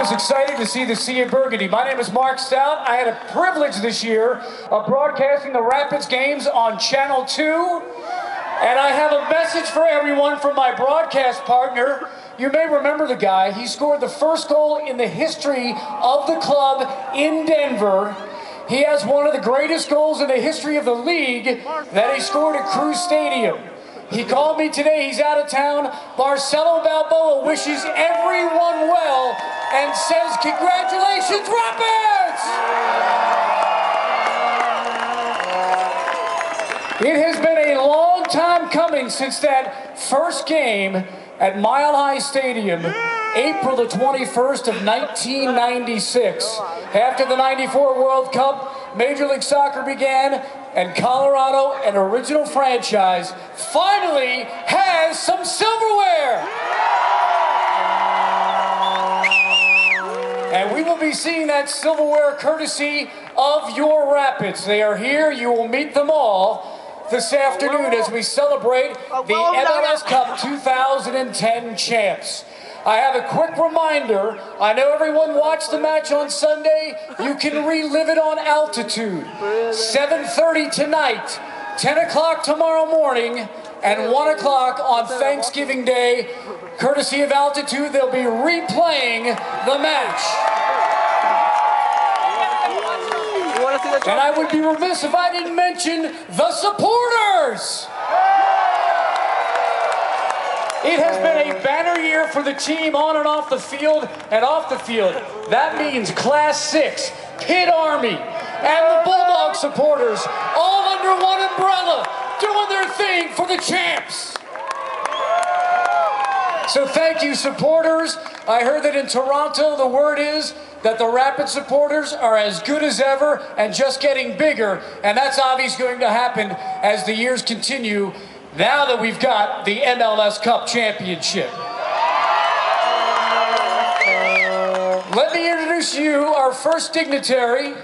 always excited to see the Sea of Burgundy. My name is Mark Stout. I had a privilege this year of broadcasting the Rapids games on Channel 2. And I have a message for everyone from my broadcast partner. You may remember the guy. He scored the first goal in the history of the club in Denver. He has one of the greatest goals in the history of the league that he scored at Cruz Stadium. He called me today. He's out of town. Marcelo Balboa wishes everyone well and says, congratulations, Rapids! It has been a long time coming since that first game at Mile High Stadium, April the 21st of 1996. After the '94 World Cup, Major League Soccer began, and Colorado, an original franchise, finally has some silverware. And we will be seeing that silverware courtesy of your Rapids. They are here. You will meet them all this afternoon as we celebrate the MLS Cup 2010 champs. I have a quick reminder. I know everyone watched the match on Sunday. You can relive it on Altitude. 7:30 tonight, 10 o'clock tomorrow morning, and 1 o'clock on Thanksgiving Day. Courtesy of Altitude, they'll be replaying the match. And I would be remiss if I didn't mention the supporters. It has been a banner year for the team on and off the field and off the field. That means Class 6, Pit Army, and the Bulldog supporters all under one umbrella doing their thing for the champs. So thank you, supporters. I heard that in Toronto the word is that the Rapid supporters are as good as ever and just getting bigger, and that's obviously going to happen as the years continue now that we've got the MLS Cup Championship. Let me introduce you our first dignitary,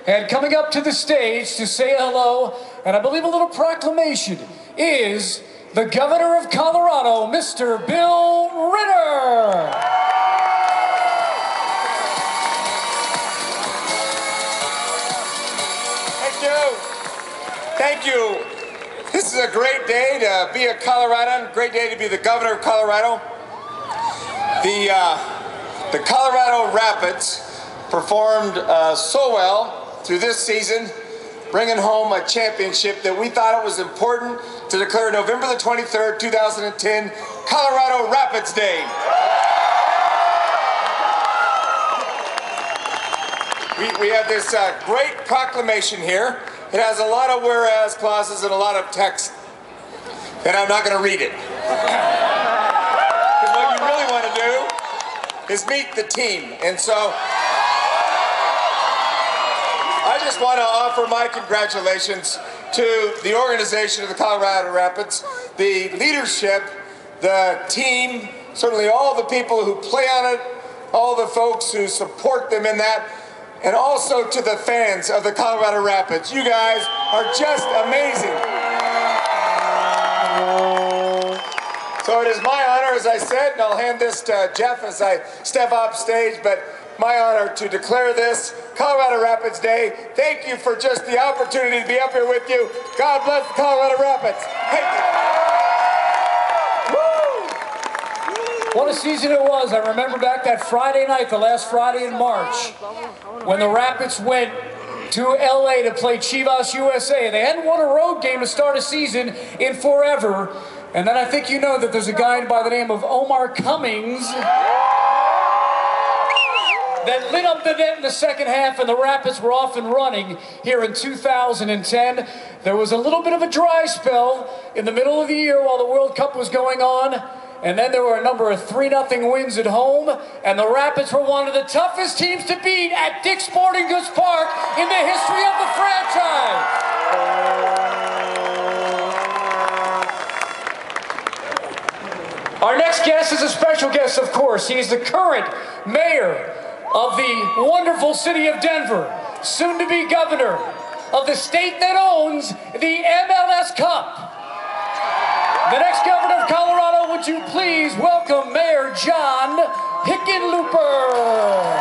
and coming up to the stage to say hello, and I believe a little proclamation, is the Governor of Colorado, Mr. Bill Ritter. Thank you. This is a great day to be a Coloradan, great day to be the Governor of Colorado. The Colorado Rapids performed so well through this season, bringing home a championship that we thought it was important to declare November the 23rd, 2010, Colorado Rapids Day. We have this great proclamation here. It has a lot of whereas clauses and a lot of text, and I'm not going to read it. Because what you really want to do is meet the team. And so I just want to offer my congratulations to the organization of the Colorado Rapids, the leadership, the team, certainly all the people who play on it, all the folks who support them in that, and also to the fans of the Colorado Rapids. You guys are just amazing. So it is my honor, as I said, and I'll hand this to Jeff as I step off stage, but my honor to declare this Colorado Rapids Day. Thank you for just the opportunity to be up here with you. God bless the Colorado Rapids. Thank you. What a season it was. I remember back that Friday night, the last Friday in March, when the Rapids went to LA to play Chivas USA. They hadn't won a road game to start a season in forever. And then I think you know that there's a guy by the name of Omar Cummings that lit up the net in the second half, and the Rapids were off and running here in 2010. There was a little bit of a dry spell in the middle of the year while the World Cup was going on. And then there were a number of 3-0 wins at home, and the Rapids were one of the toughest teams to beat at Dick's Sporting Goods Park in the history of the franchise. Our next guest is a special guest, of course. He's the current mayor of the wonderful city of Denver, soon to be governor of the state that owns the MLS Cup. The next governor of Colorado, would you please welcome Mayor John Hickenlooper.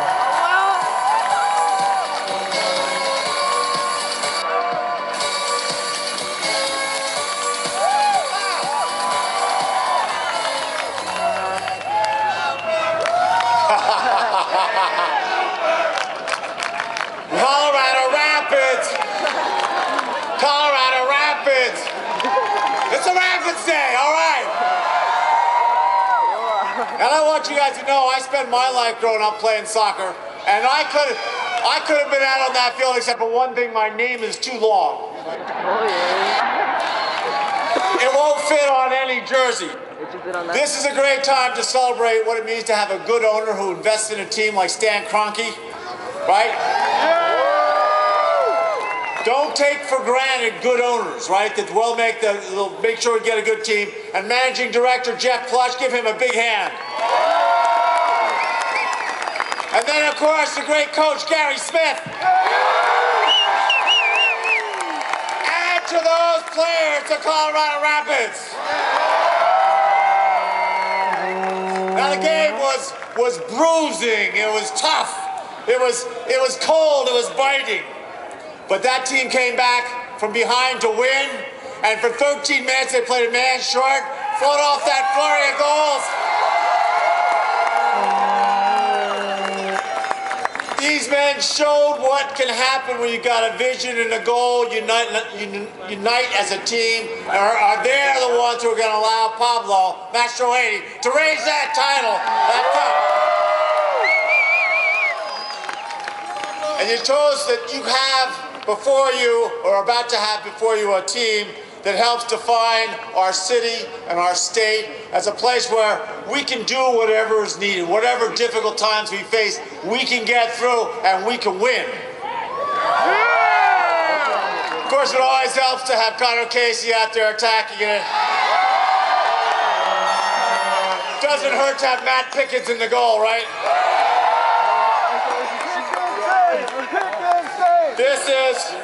Colorado Rapids. Colorado Rapids. It's a Rapids Day, all right. And I want you guys to know I spent my life growing up playing soccer, and I could have been out on that field except for one thing: my name is too long. It won't fit on any jersey. This is a great time to celebrate what it means to have a good owner who invests in a team like Stan Kroenke, right? Don't take for granted good owners, right? That will make sure we get a good team. And managing director Jeff Plush, give him a big hand. And then, of course, the great coach Gary Smith. Add to those players to Colorado Rapids. Now the game was bruising. It was tough. It was cold. It was biting. But that team came back from behind to win, and for 13 minutes they played a man short, fought off that flurry of goals. These men showed what can happen when you got a vision and a goal, unite as a team, are they the ones who are going to allow Pablo Mastroeni to raise that title, that cup. And you told us that you have before you, or about to have before you, a team that helps define our city and our state as a place where we can do whatever is needed, whatever difficult times we face, we can get through and we can win. Of course, it always helps to have Connor Casey out there attacking it. Doesn't hurt to have Matt Pickens in the goal, right? This is...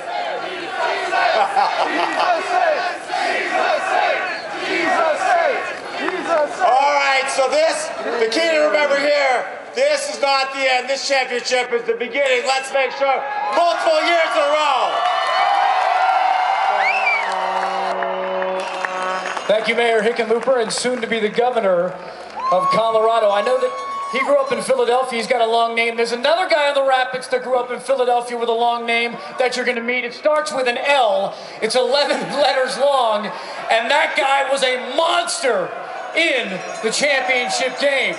All right, so the key to remember here, this is not the end. This championship is the beginning. Let's make sure multiple years in a row. Thank you, Mayor Hickenlooper, and soon to be the governor of Colorado. I know that he grew up in Philadelphia. He's got a long name. There's another guy on the Rapids that grew up in Philadelphia with a long name that you're going to meet. It starts with an L. It's 11 letters long, and that guy was a monster in the championship game.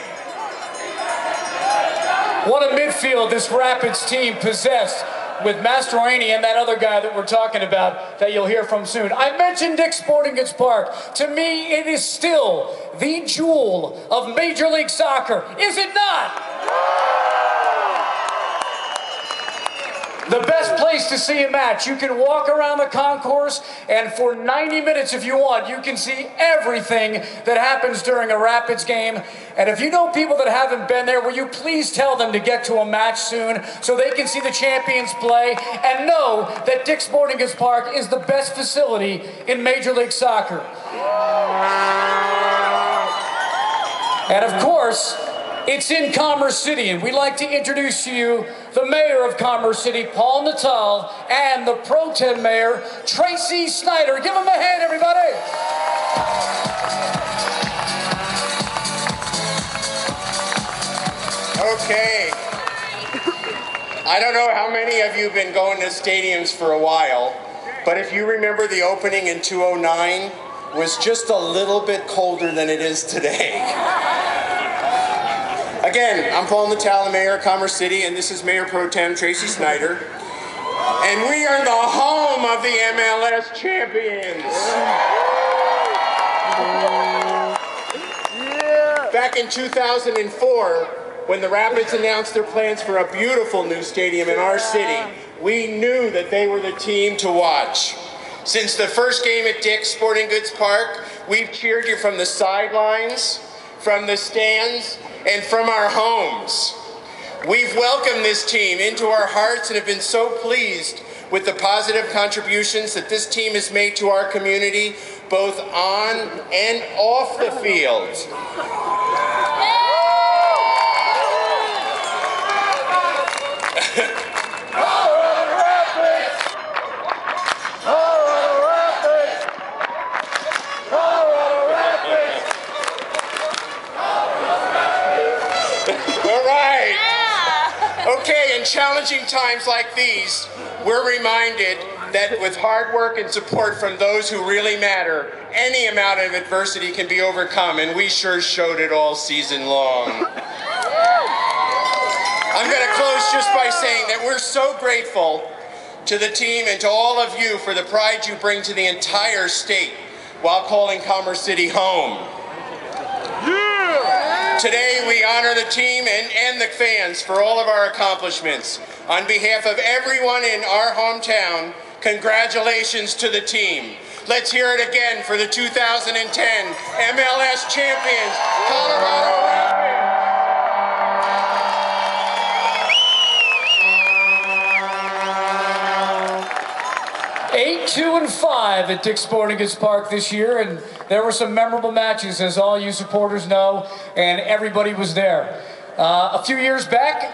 What a midfield this Rapids team possessed with Mastroeni and that other guy that we're talking about that you'll hear from soon. I mentioned Dick's Sporting Goods Park. To me, it is still the jewel of Major League Soccer. Is it not? The best place to see a match. You can walk around the concourse, and for 90 minutes, if you want, you can see everything that happens during a Rapids game. And if you know people that haven't been there, will you please tell them to get to a match soon so they can see the champions play and know that Dick's Sporting Goods Park is the best facility in Major League Soccer. And of course, it's in Commerce City, and we'd like to introduce to you the mayor of Commerce City, Paul Natal, and the pro tem mayor, Tracy Snyder. Give them a hand, everybody. Okay. I don't know how many of you have been going to stadiums for a while, but if you remember, the opening in 2009 was just a little bit colder than it is today. Again, I'm Paul Natal, the mayor of Commerce City, and this is Mayor Pro Tem Tracy Snyder. And we are the home of the MLS champions. Back in 2004, when the Rapids announced their plans for a beautiful new stadium in our city, we knew that they were the team to watch. Since the first game at Dick's Sporting Goods Park, we've cheered you from the sidelines, from the stands, and from our homes. We've welcomed this team into our hearts and have been so pleased with the positive contributions that this team has made to our community, both on and off the field. Okay, in challenging times like these, we're reminded that with hard work and support from those who really matter, any amount of adversity can be overcome, and we sure showed it all season long. I'm going to close just by saying that we're so grateful to the team and to all of you for the pride you bring to the entire state while calling Commerce City home. Today we honor the team and the fans for all of our accomplishments. On behalf of everyone in our hometown, congratulations to the team. Let's hear it again for the 2010 MLS champions, Colorado Rapids. 8-2-5 at Dick's Sporting Goods Park this year, and there were some memorable matches, as all you supporters know, and everybody was there. A few years back,